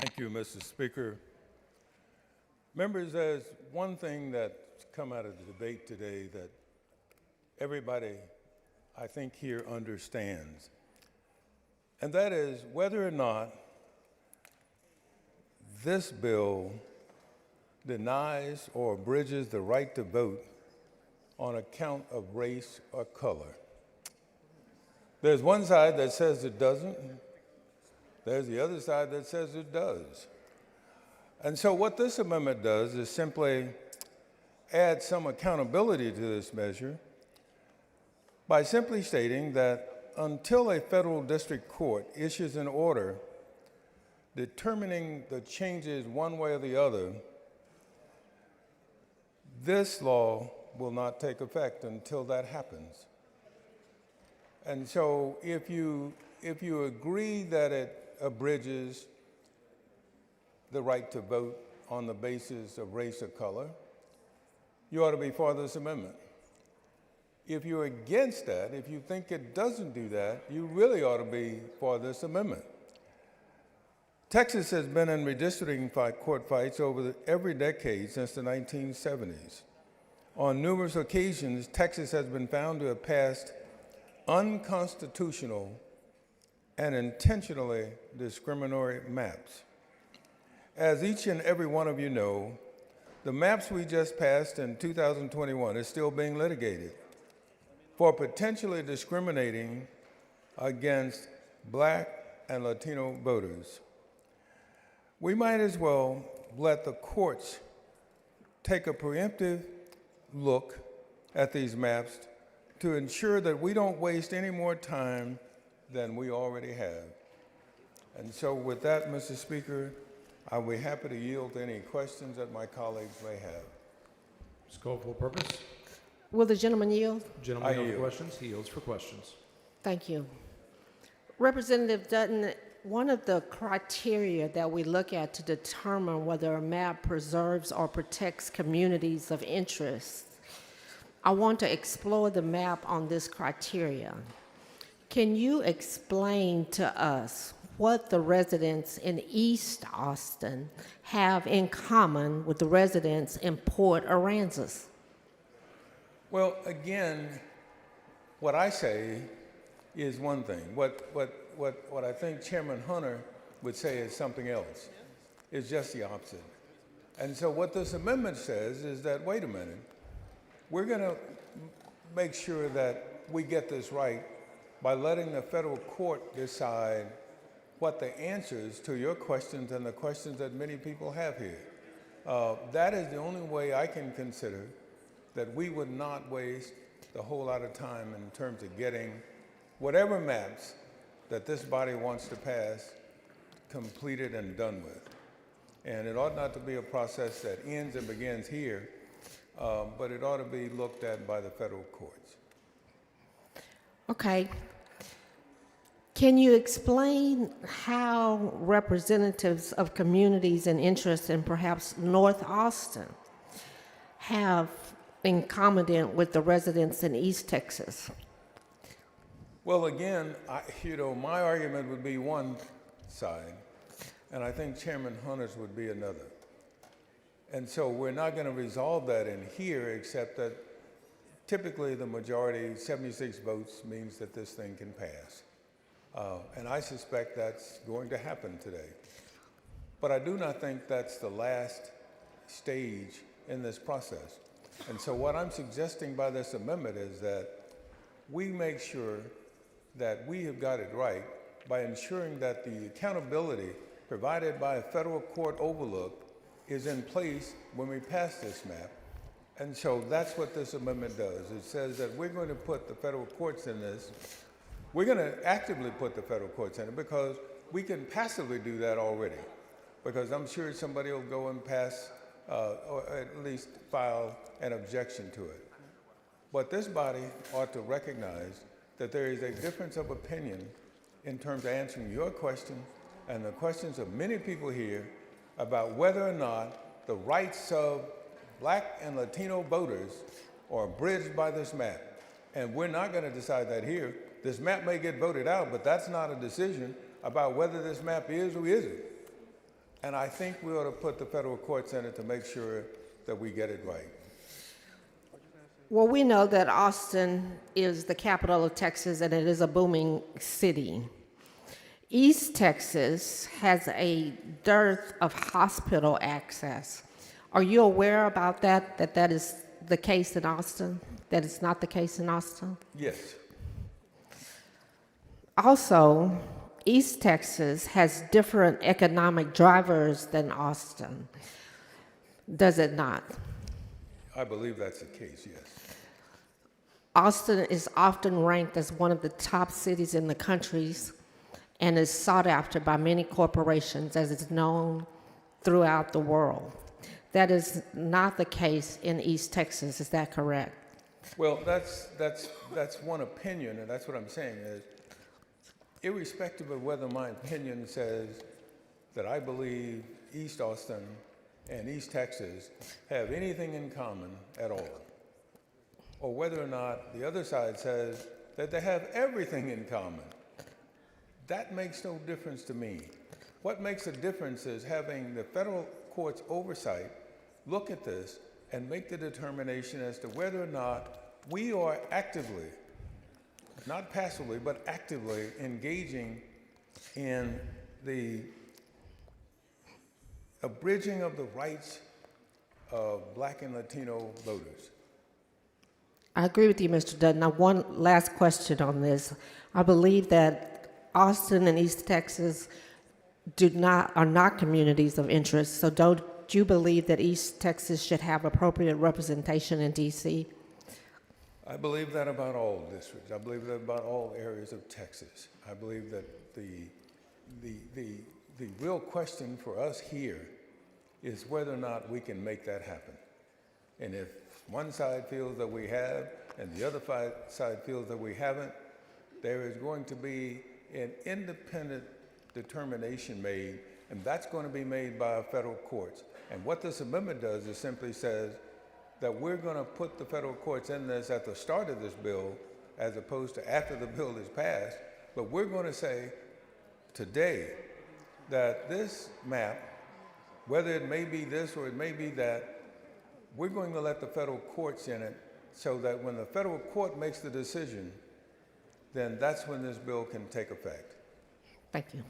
Thank you, Mr. Speaker. Members, there's one thing that's come out of the debate today that everybody, I think, here understands, and that is whether or not this bill denies or abridges the right to vote on account of race or color. There's one side that says it doesn't. There's the other side that says it does. And so what this amendment does is simply add some accountability to this measure by simply stating that until a federal district court issues an order determining the changes one way or the other, this law will not take effect until that happens. And so if you agree that it abridges the right to vote on the basis of race or color, you ought to be for this amendment. If you're against that, if you think it doesn't do that, you really ought to be for this amendment. Texas has been in redistricting court fights over every decade since the 1970s. On numerous occasions, Texas has been found to have passed unconstitutional and intentionally discriminatory maps. As each and every one of you know, the maps we just passed in 2021 is still being litigated for potentially discriminating against Black and Latino voters. We might as well let the courts take a preemptive look at these maps to ensure that we don't waste any more time than we already have. And so with that, Mr. Speaker, I'll be happy to yield to any questions that my colleagues may have. Ms. Cole, for purpose. Will the gentleman yield? Gentleman yield for questions. He yields for questions. Thank you. Representative Dutton, one of the criteria that we look at to determine whether a map preserves or protects communities of interest, I want to explore the map on this criteria. Can you explain to us what the residents in East Austin have in common with the residents in Port Aransas? Well, again, what I say is one thing. What I think Chairman Hunter would say is something else. It's just the opposite. And so what this amendment says is that, wait a minute, we're going to make sure that we get this right by letting the federal court decide what the answers to your questions and the questions that many people have here. That is the only way I can consider that we would not waste a whole lot of time in terms of getting whatever maps that this body wants to pass completed and done with. And it ought not to be a process that ends and begins here, but it ought to be looked at by the federal courts. Okay. Can you explain how representatives of communities and interests in perhaps North Austin have in common with the residents in East Texas? Well, again, my argument would be one side, and I think Chairman Hunter's would be another. And so we're not going to resolve that in here, except that typically the majority, 76 votes, means that this thing can pass. And I suspect that's going to happen today. But I do not think that's the last stage in this process. And so what I'm suggesting by this amendment is that we make sure that we have got it right by ensuring that the accountability provided by a federal court overlook is in place when we pass this map. And so that's what this amendment does. It says that we're going to put the federal courts in this. We're going to actively put the federal courts in it because we can passively do that already. Because I'm sure somebody will go and pass or at least file an objection to it. But this body ought to recognize that there is a difference of opinion in terms of answering your question and the questions of many people here about whether or not the rights of Black and Latino voters are abridged by this map. And we're not going to decide that here. This map may get voted out, but that's not a decision about whether this map is or isn't. And I think we ought to put the federal courts in it to make sure that we get it right. Well, we know that Austin is the capital of Texas and it is a booming city. East Texas has a dearth of hospital access. Are you aware about that, that is the case in Austin? That it's not the case in Austin? Yes. Also, East Texas has different economic drivers than Austin. Does it not? I believe that's the case, yes. Austin is often ranked as one of the top cities in the country and is sought after by many corporations as it's known throughout the world. That is not the case in East Texas, is that correct? Well, that's one opinion, and that's what I'm saying is, irrespective of whether my opinion says that I believe East Austin and East Texas have anything in common at all, or whether or not the other side says that they have everything in common, that makes no difference to me. What makes a difference is having the federal court's oversight look at this and make the determination as to whether or not we are actively, not passively, but actively engaging in the abridging of the rights of Black and Latino voters. I agree with you, Mr. Dutton. Now, one last question on this. I believe that Austin and East Texas are not communities of interest, so don't you believe that East Texas should have appropriate representation in D.C.? I believe that about all districts. I believe that about all areas of Texas. I believe that the real question for us here is whether or not we can make that happen. And if one side feels that we have and the other side feels that we haven't, there is going to be an independent determination made, and that's going to be made by federal courts. And what this amendment does is simply says that we're going to put the federal courts in this at the start of this bill as opposed to after the bill is passed, but we're going to say today that this map, whether it may be this or it may be that, we're going to let the federal courts in it so that when the federal court makes the decision, then that's when this bill can take effect. Thank you.